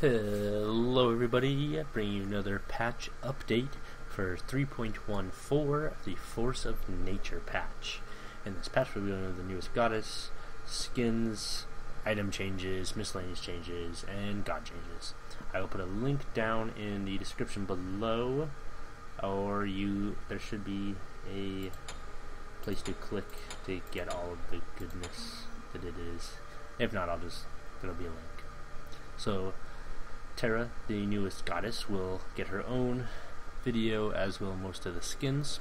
Hello everybody, bringing you another patch update for 3.14, the Force of Nature patch. In this patch we'll be going over the newest goddess, skins, item changes, miscellaneous changes, and god changes. I will put a link down in the description below, or there should be a place to click to get all of the goodness that it is. If not, there'll be a link. So Terra, the newest goddess, will get her own video, as will most of the skins.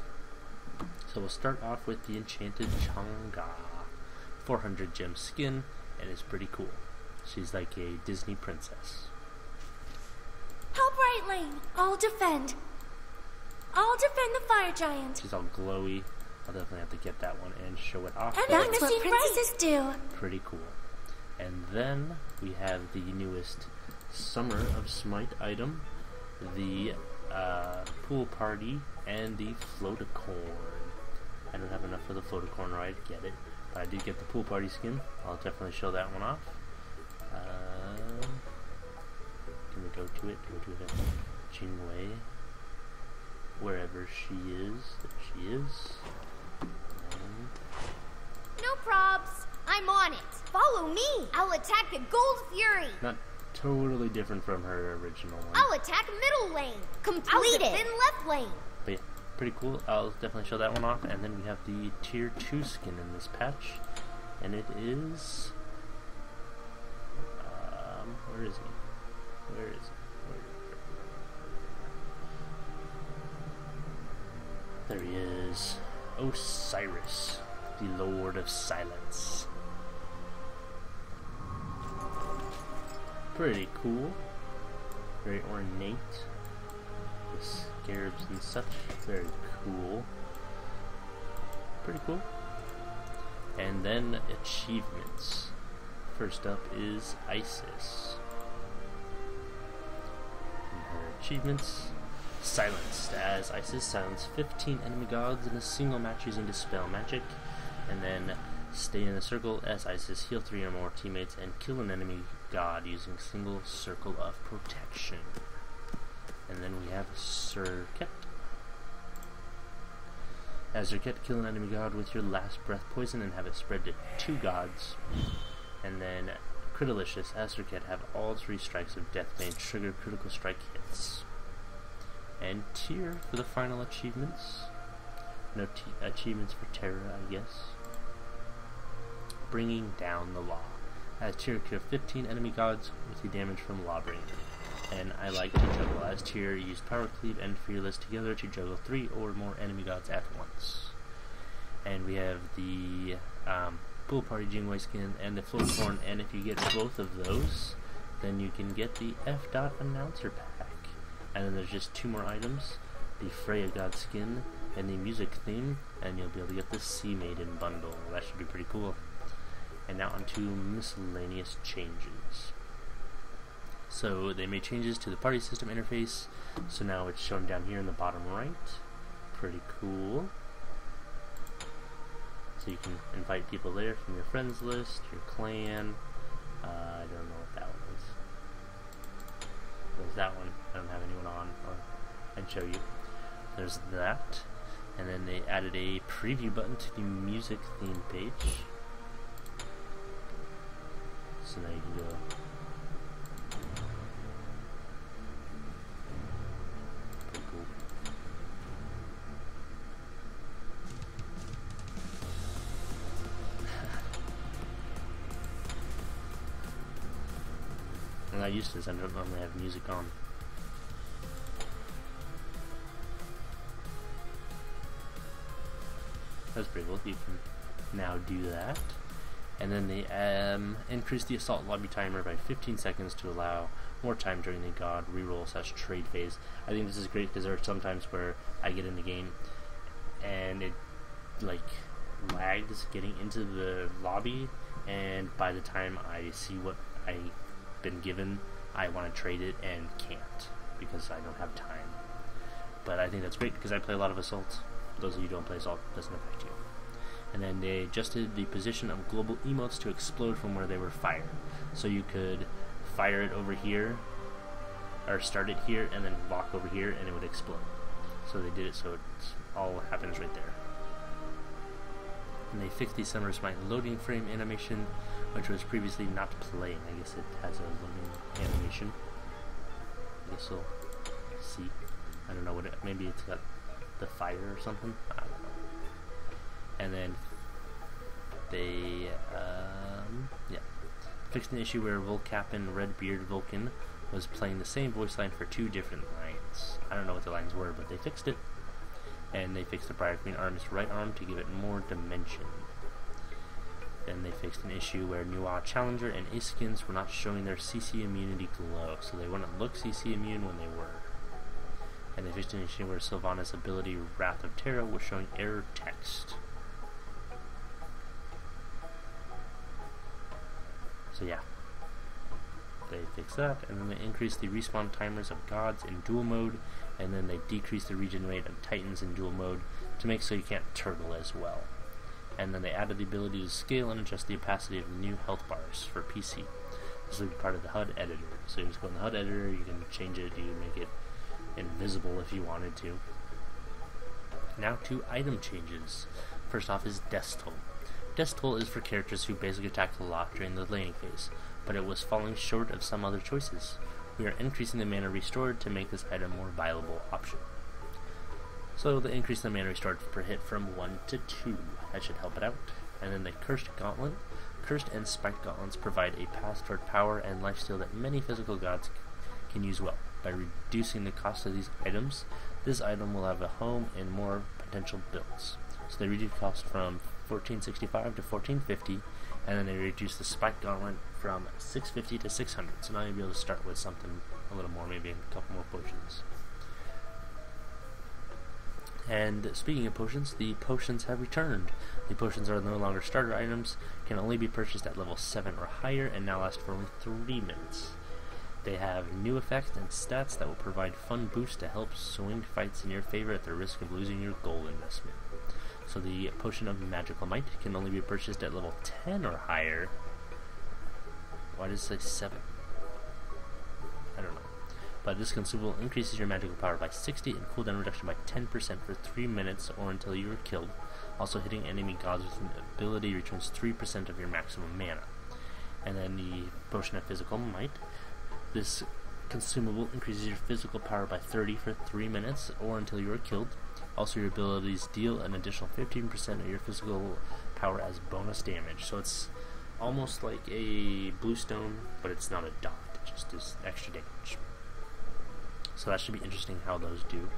So we'll start off with the Enchanted Chang'e 400 gem skin, and it's pretty cool. She's like a Disney princess. Help right lane! I'll defend the fire giant. She's all glowy. I'll definitely have to get that one and show it off. And that's what princesses do. Pretty cool. And then we have the newest Summer of Smite item, the pool party, and the floaticorn. I don't have enough for the floaticorn ride to get it, but I did get the pool party skin. I'll definitely show that one off. Can we go to it? Go to it at Jingwei, wherever she is. There she is. No probs. I'm on it. Follow me. I'll attack the Gold Fury. Not totally different from her original one. I'll attack middle lane. Complete it. Then left lane. But yeah, pretty cool. I'll definitely show that one off. And then we have the tier 2 skin in this patch, and it is where is he? Where is he? There he is. Osiris, the Lord of Silence. Pretty cool. Very ornate. The scarabs and such. Very cool. Pretty cool. And then achievements. First up is Isis. And her achievements: silenced, as Isis silenced 15 enemy gods in a single match using Dispel Magic, and then stay in a circle as Isis, heal 3 or more teammates, and kill an enemy god using single circle of protection. And then we have Serket. As Serket, kill an enemy god with your last breath poison and have it spread to 2 gods. And then Critalicious, as Serket, have all 3 strikes of Deathbane trigger critical strike hits. And Tyr for the final achievements. No achievements for Terra, I guess. Bringing down the law. As Tyr kill 15 enemy gods with the damage from Lawbringer. And I like to juggle, as Tyr used Power Cleave and Fearless together to juggle 3 or more enemy gods at once. And we have the Pool Party Jingwei skin and the floaticorn, and if you get both of those, then you can get the F. Announcer pack. And then there's just 2 more items, the Freya God skin and the music theme, and you'll be able to get the Sea Maiden bundle. That should be pretty cool. And now onto miscellaneous changes. So they made changes to the party system interface, so now it's shown down here in the bottom right. Pretty cool. So you can invite people there from your friends list, your clan. I don't know what that one is. There's that one. I don't have anyone on, or I'd show you. There's that. And then they added a preview button to the music theme page. So now you can go. Pretty cool. I'm not used to this. I don't normally have music on. That's pretty cool. You can now do that. And then they increase the assault lobby timer by 15 seconds to allow more time during the god reroll / trade phase. I think this is great because there are some times where I get in the game and it like lags getting into the lobby, and by the time I see what I've been given, I want to trade it and can't because I don't have time. But I think that's great because I play a lot of assault. Those of you who don't play assault, doesn't affect you. And then they adjusted the position of global emotes to explode from where they were fired. So you could fire it over here or start it here and then walk over here and it would explode. So they did it so it all happens right there. And they fixed the Summer Smite loading frame animation, which was previously not playing. I guess it has a loading animation. I guess we'll see. I don't know what maybe it's got the fire or something. I don't know. And then they fixed an issue where Volcapin Redbeard Vulcan was playing the same voice line for two different lines. I don't know what the lines were, but they fixed it. And they fixed the Briar Queen Artemis right arm to give it more dimension. Then they fixed an issue where Nuwa Challenger and Ace skins were not showing their CC immunity glow, so they wouldn't look CC immune when they were. And they fixed an issue where Sylvana's ability Wrath of Terra was showing error text. So yeah, they fixed that, and then they increased the respawn timers of gods in dual mode, and then they decreased the regen rate of titans in dual mode to make so you can't turtle as well. And then they added the ability to scale and adjust the opacity of the new health bars for PC. This will be part of the HUD editor. So you just go in the HUD editor, you can change it, you can make it invisible if you wanted to. Now to item changes. First off is Death Toll. Death Toll is for characters who basically attack a lot during the laning phase, but it was falling short of some other choices. We are increasing the mana restored to make this item a more viable option. So they increased the mana restored per hit from 1 to 2. That should help it out. And then the Cursed Gauntlet. Cursed and Spiked Gauntlets provide a path toward power and lifesteal that many physical gods can use well. By reducing the cost of these items, this item will have a home in more potential builds. So they reduce cost from 1465 to 1450, and then they reduce the Spiked Gauntlet from 650 to 600. So now you'll be able to start with something a little more, maybe a couple more potions. And speaking of potions, the potions have returned. The potions are no longer starter items, can only be purchased at level 7 or higher, and now last for only 3 minutes. They have new effects and stats that will provide fun boosts to help swing fights in your favor at the risk of losing your gold investment. So the Potion of Magical Might can only be purchased at level 10 or higher. Why does it say 7? I don't know. But this consumable increases your magical power by 60 and cooldown reduction by 10% for 3 minutes or until you are killed. Also, hitting enemy gods with an ability returns 3% of your maximum mana. And then the Potion of Physical Might. This consumable increases your physical power by 30 for 3 minutes or until you are killed. Also, your abilities deal an additional 15% of your physical power as bonus damage. So it's almost like a Bluestone, but it's not a dot. It just is extra damage. So that should be interesting how those do.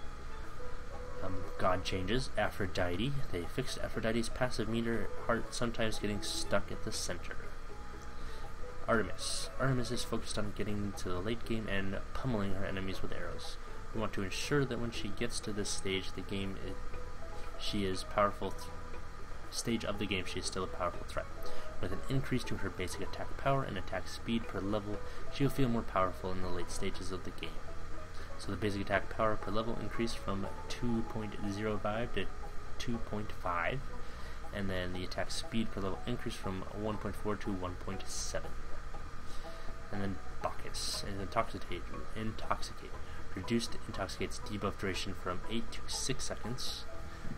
God changes. Aphrodite. They fixed Aphrodite's passive meter heart sometimes getting stuck at the center. Artemis. Artemis is focused on getting to the late game and pummeling her enemies with arrows. We want to ensure that when she gets to this stage, she is powerful. Stage of the game, she is still a powerful threat. With an increase to her basic attack power and attack speed per level, she will feel more powerful in the late stages of the game. So the basic attack power per level increased from 2.05 to 2.5, and then the attack speed per level increased from 1.4 to 1.7. And then Bacchus and Intoxicate. Reduced Intoxicate's debuff duration from 8 to 6 seconds.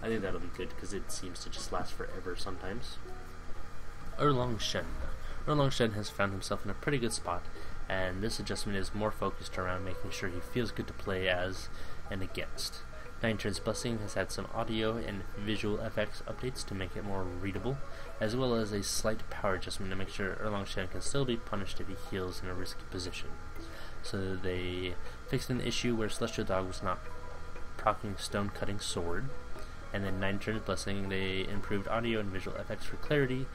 I think that'll be good because it seems to just last forever sometimes. Erlong Shen. Erlong Shen has found himself in a pretty good spot, and this adjustment is more focused around making sure he feels good to play as and against. Nine Turns Blessing has had some audio and visual effects updates to make it more readable, as well as a slight power adjustment to make sure Erlong Shen can still be punished if he heals in a risky position. So they fixed an issue where Celestial Dog was not proccing Stone Cutting Sword, and then Nine Turns Blessing, they improved audio and visual effects for clarity.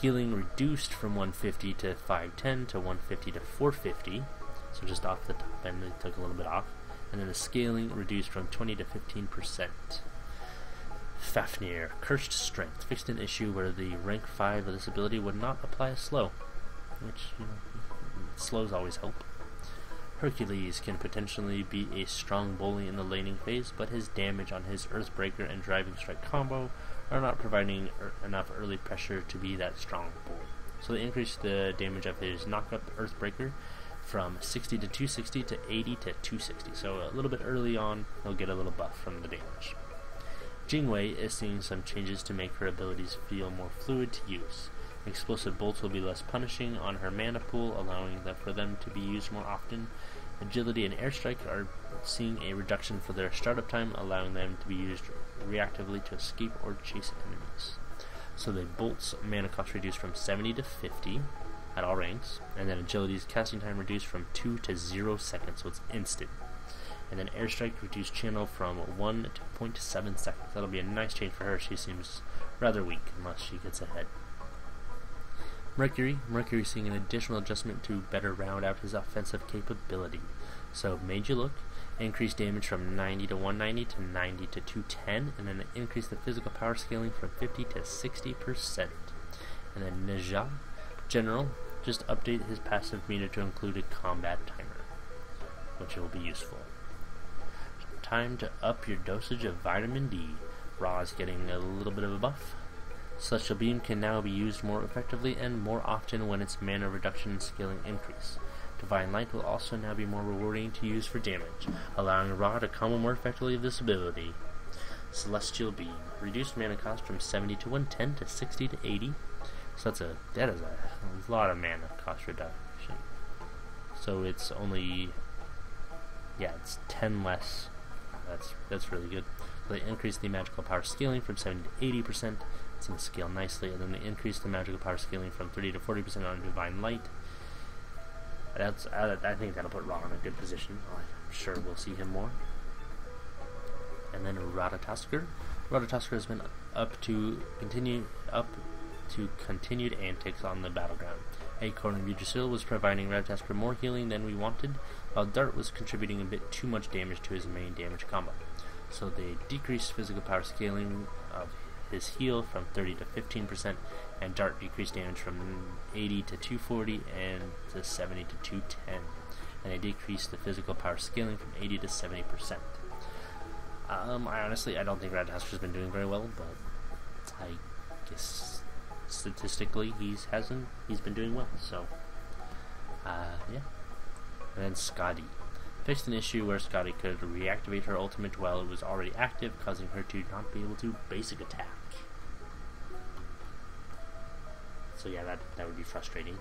Healing reduced from 150 to 510 to 150 to 450, so just off the top end they took a little bit off. And then the scaling reduced from 20 to 15%. Fafnir, Cursed Strength, fixed an issue where the rank 5 of this ability would not apply a slow, which, slows always help. Hercules can potentially be a strong bully in the laning phase, but his damage on his Earthbreaker and Driving Strike combo are not providing enough early pressure to be that strong bully. So they increased the damage of his knockup Earthbreaker from 60 to 260 to 80 to 260. So a little bit early on, he'll get a little buff from the damage. Jingwei is seeing some changes to make her abilities feel more fluid to use. Explosive bolts will be less punishing on her mana pool, allowing for them to be used more often. Agility and airstrike are seeing a reduction for their startup time, allowing them to be used reactively to escape or chase enemies. So the bolts mana cost reduced from 70 to 50 at all ranks, and then agility's casting time reduced from 2 to 0 seconds, so it's instant. And then airstrike reduced channel from 1 to 0.7 seconds. That'll be a nice change for her. She seems rather weak unless she gets ahead. Mercury seeing an additional adjustment to better round out his offensive capability. So Made You Look increased damage from 90 to 190 to 90 to 210, and then increased the physical power scaling from 50 to 60%. And then Neja General just update his passive meter to include a combat timer, which will be useful. Time to up your dosage of vitamin D. Ra is getting a little bit of a buff. Celestial Beam can now be used more effectively and more often when its mana reduction and scaling increase. Divine Light will also now be more rewarding to use for damage, allowing Ra to combo more effectively with this ability. Celestial Beam. Reduced mana cost from 70 to 110 to 60 to 80. So that is a lot of mana cost reduction. So it's only, it's 10 less. That's really good. So they increase the magical power scaling from 70 to 80%. It's going to scale nicely, and then they increase the magical power scaling from 30 to 40% on Divine Light. I think that'll put Ra in a good position. I'm sure we'll see him more. And then Ratatosker. Ratatosker has been up to continued antics on the battleground. Acorn and Vujicil was providing Ratatosker more healing than we wanted, while Dart was contributing a bit too much damage to his main damage combo. So they decreased physical power scaling of his heal from 30 to 15%, and Dart decreased damage from 80 to 240 and to 70 to 210. And they decreased the physical power scaling from 80 to 70%. I don't think Ratatosker has been doing very well, but I guess statistically he's been doing well. So yeah. And then Scotty fixed an issue where Scotty could reactivate her ultimate while it was already active, causing her to not be able to basic attack. So yeah, that would be frustrating.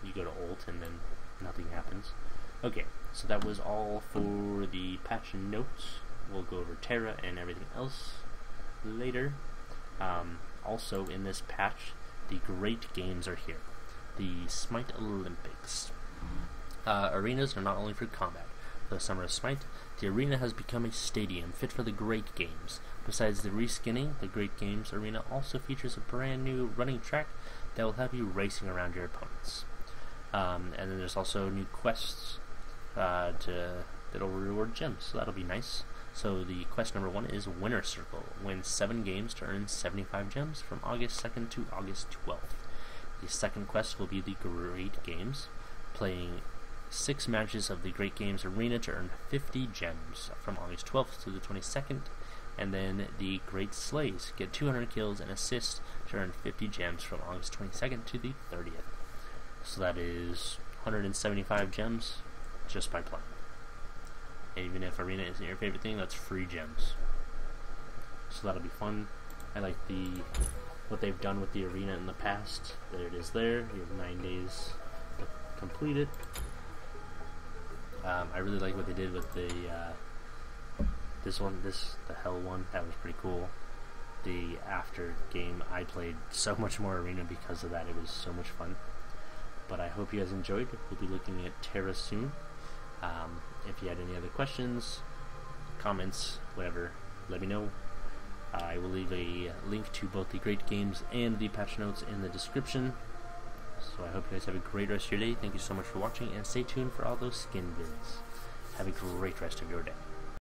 You go to ult and then nothing happens. Okay, so that was all for the patch notes. We'll go over Terra and everything else later. Also in this patch, the great games are here. The Smite Olympics. Arenas are not only for combat. For the summer of Smite, the arena has become a stadium fit for the Great Games. Besides the reskinning, the Great Games arena also features a brand new running track that will have you racing around your opponents. And then there's also new quests that'll reward gems, so that'll be nice. So the quest number 1 is Winner Circle. Win 7 games to earn 75 gems from August 2nd to August 12th. The second quest will be the Great Games, playing 6 matches of the Great Games Arena to earn 50 gems from August 12th to the 22nd. And then the Great Slays, get 200 kills and assists to earn 50 gems from August 22nd to the 30th. So that is 175 gems just by playing. And even if Arena isn't your favorite thing, that's free gems. So that'll be fun. I like what they've done with the Arena in the past. There it is there. You have 9 days to complete it. I really like what they did with the Hell one. That was pretty cool. The after game, I played so much more Arena because of that. It was so much fun. But I hope you guys enjoyed. We'll be looking at Terra soon. If you had any other questions, comments, whatever, let me know. I will leave a link to both the Great Games and the patch notes in the description. So I hope you guys have a great rest of your day. Thank you so much for watching, and stay tuned for all those skin vids. Have a great rest of your day.